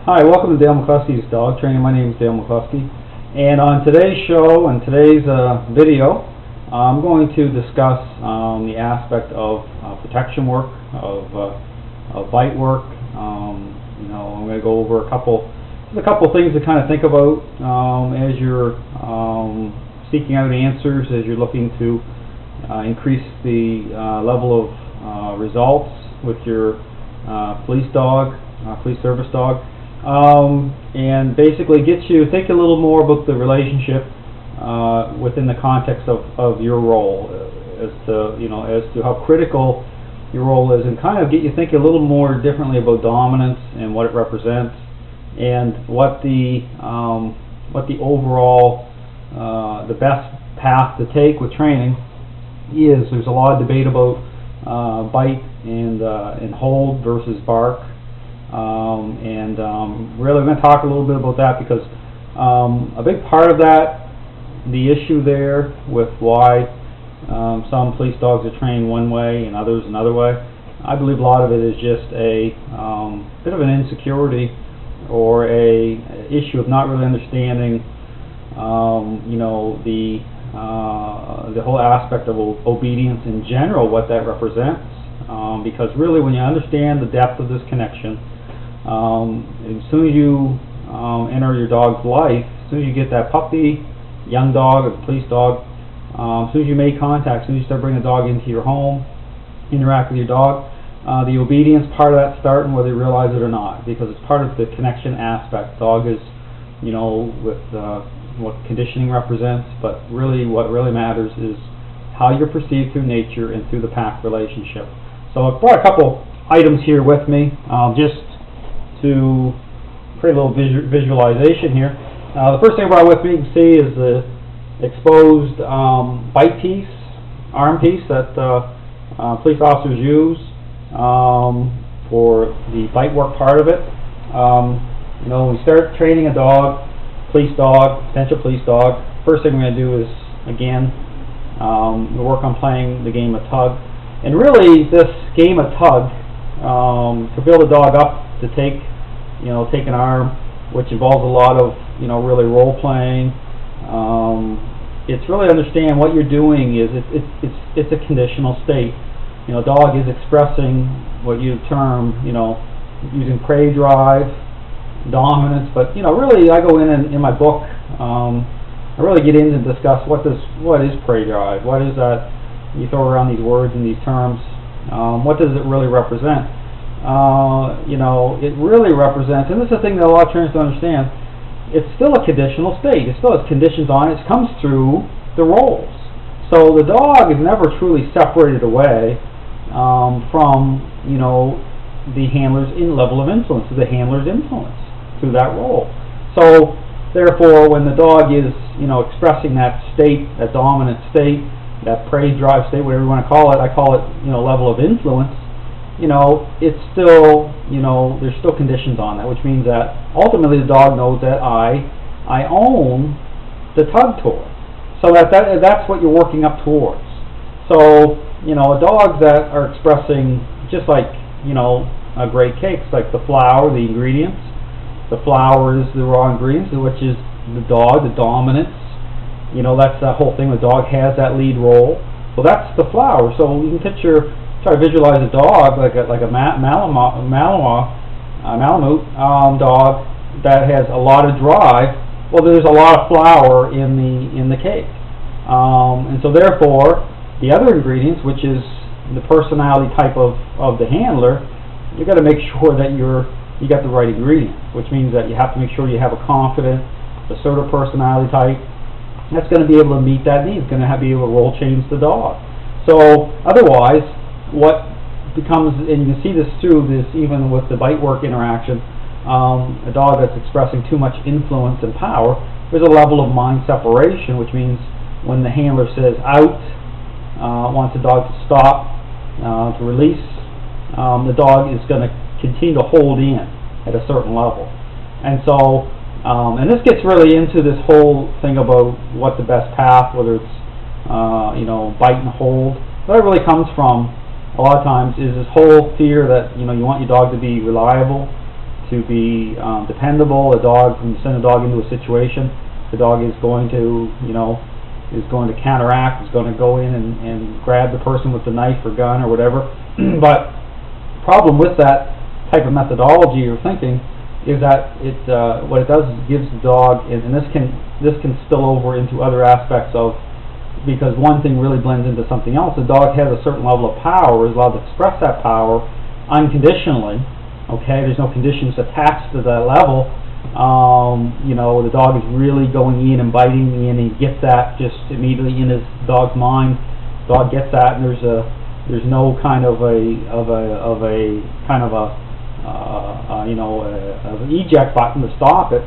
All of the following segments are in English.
Hi, welcome to Dale McCluskey's Dog Training. My name is Dale McCluskey, and on today's show and today's video, I'm going to discuss the aspect of protection work, of bite work. I'm going to go over a couple things to kind of think about as you're seeking out answers, as you're looking to increase the level of results with your police dog, police service dog. And basically gets you thinking a little more about the relationship within the context of your role, as to how critical your role is, and kind of get you thinking a little more differently about dominance and what it represents, and what the overall the best path to take with training is. There's a lot of debate about bite and hold versus bark. Really I'm going to talk a little bit about that, because a big part of that, the issue there with why some police dogs are trained one way and others another way, I believe a lot of it is just a bit of an insecurity or a issue of not really understanding the whole aspect of obedience in general, what that represents. Because really, when you understand the depth of this connection, as soon as you enter your dog's life, as soon as you get that puppy, young dog, or police dog, as soon as you make contact, as soon as you start bringing the dog into your home, interact with your dog, the obedience part of that starting, whether you realize it or not, because it's part of the connection aspect. Dog is, with what conditioning represents, but really what really matters is how you're perceived through nature and through the pack relationship. So I've brought a couple items here with me, just to create a little visualization here. The first thing I brought with me, you can see, is the exposed bite piece, arm piece that police officers use for the bite work part of it. When we start training a dog, police dog, potential police dog, first thing we're going to do is, again, we work on playing the game of tug. And really, this game of tug, to build a dog up to take an arm, which involves a lot of, really role playing. It's really understand what you're doing is it's a conditional state. Dog is expressing what you term, using prey drive, dominance. But really, I go in my book. I really get in and discuss what is prey drive. What is that? You throw around these words and these terms. What does it really represent? It really represents, and this is the thing that a lot of trainers don't understand, it's still a conditional state. It still has conditions on it. It comes through the roles. So the dog is never truly separated away from, the handler's level of influence, the handler's influence through that role. So therefore, when the dog is, expressing that state, that dominant state, that prey drive state, whatever you want to call it, I call it, level of influence, it's still, there's still conditions on that, which means that ultimately the dog knows that I own the tug toy. So that's what you're working up towards. So, dogs that are expressing, just like, a great cake, it's like the flour, the ingredients. The flour is the raw ingredients, which is the dog, the dominance. That's that whole thing. The dog has that lead role. Well, that's the flour. So you can try to visualize a dog like a Malamute dog that has a lot of drive. Well, there's a lot of flour in the cake, and so therefore the other ingredients, which is the personality type of the handler, you got to make sure that you got the right ingredients, which means that you have to make sure you have a confident, assertive personality type that's going to be able to meet that need. It's going to be able to role change the dog. So otherwise, what becomes, and you can see this through this even with the bite work interaction, a dog that's expressing too much influence and power, there's a level of mind separation, which means when the handler says out, wants the dog to stop, to release, the dog is going to continue to hold in at a certain level. And so, and this gets really into this whole thing about what the best path, whether it's bite and hold. What it really comes from a lot of times is this whole fear that you want your dog to be reliable, to be dependable. A dog, when you send a dog into a situation, the dog is going to, is going to counteract, is going to go in and grab the person with the knife or gun or whatever. But the problem with that type of methodology or thinking is that what it does is it gives the dog, and this can spill over into other aspects of, because one thing really blends into something else. The dog has a certain level of power, is allowed to express that power unconditionally. Okay, there's no conditions attached to that level. The dog is really going in and biting in, and he gets that just immediately in his dog's mind. The dog gets that, and there's no kind of an eject button to stop it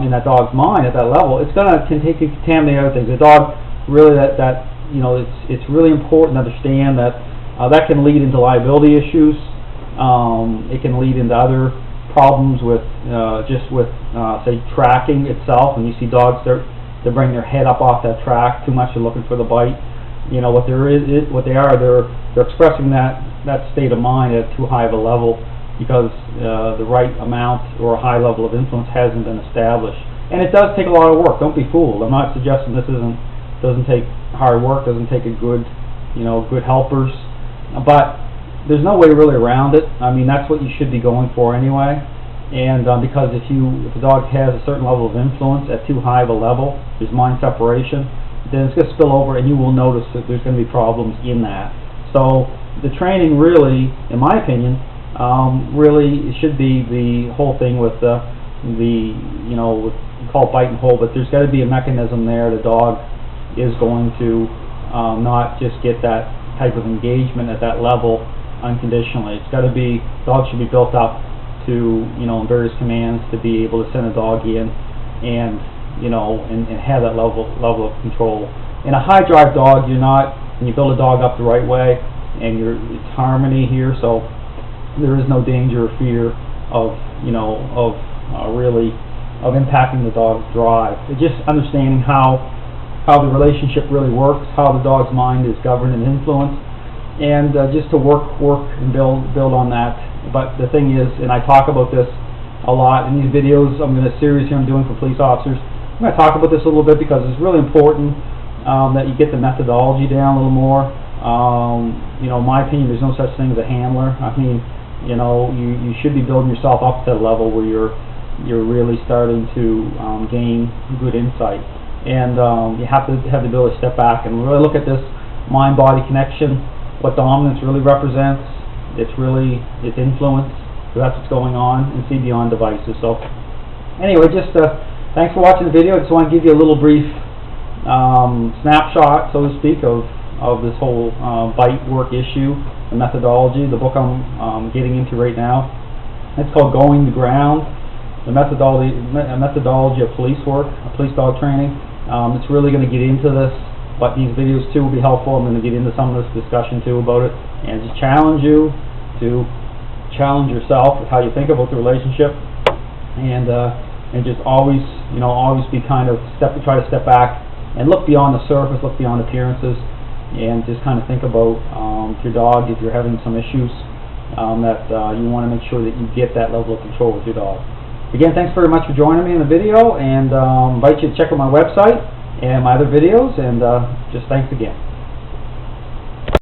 in that dog's mind at that level. It's going to contaminate other things. The dog really it's really important to understand that that can lead into liability issues. It can lead into other problems with say tracking itself. When you see dogs, they bring their head up off that track too much, they're looking for the bite. They're expressing that state of mind at too high of a level because the right amount or a high level of influence hasn't been established. And it does take a lot of work. Don't be fooled. I'm not suggesting this doesn't take hard work, doesn't take a good helpers, but there's no way really around it. I mean, that's what you should be going for anyway. And because if a dog has a certain level of influence at too high of a level, there's mind separation, then it's going to spill over, and you will notice that there's going to be problems in that. So the training really, in my opinion, really should be the whole thing with we call it bite and hold, but there's got to be a mechanism there. The dog is going to not just get that type of engagement at that level unconditionally. It's got to be, dogs should be built up to, in various commands to be able to send a dog in and, and have that level of control. In a high drive dog, when you build a dog up the right way, and it's harmony here, so there is no danger or fear of, of impacting the dog's drive. It's just understanding how the relationship really works, how the dog's mind is governed and influenced, and just to work and build on that. But the thing is, and I talk about this a lot in these videos, I'm in a series here I'm doing for police officers. I'm going to talk about this a little bit because it's really important that you get the methodology down a little more. In my opinion, there's no such thing as a handler. I mean, you should be building yourself up to the level where you're really starting to gain good insight. And you have to have the ability to step back and really look at this mind-body connection, what dominance really represents, it's influence, so that's what's going on, and see beyond devices. So anyway, just thanks for watching the video. I just want to give you a little brief snapshot, so to speak, of this whole bite work issue, the methodology. The book I'm getting into right now, it's called Going the Ground, the methodology of police work, police dog training. It's really going to get into this, but these videos too will be helpful. I'm going to get into some of this discussion too about it, and just challenge you to challenge yourself with how you think about the relationship, and just always be kind of try to step back and look beyond the surface, look beyond appearances, and just kind of think about your dog if you're having some issues that you want to make sure that you get that level of control with your dog. Again, thanks very much for joining me in the video, and invite you to check out my website and my other videos, and just thanks again.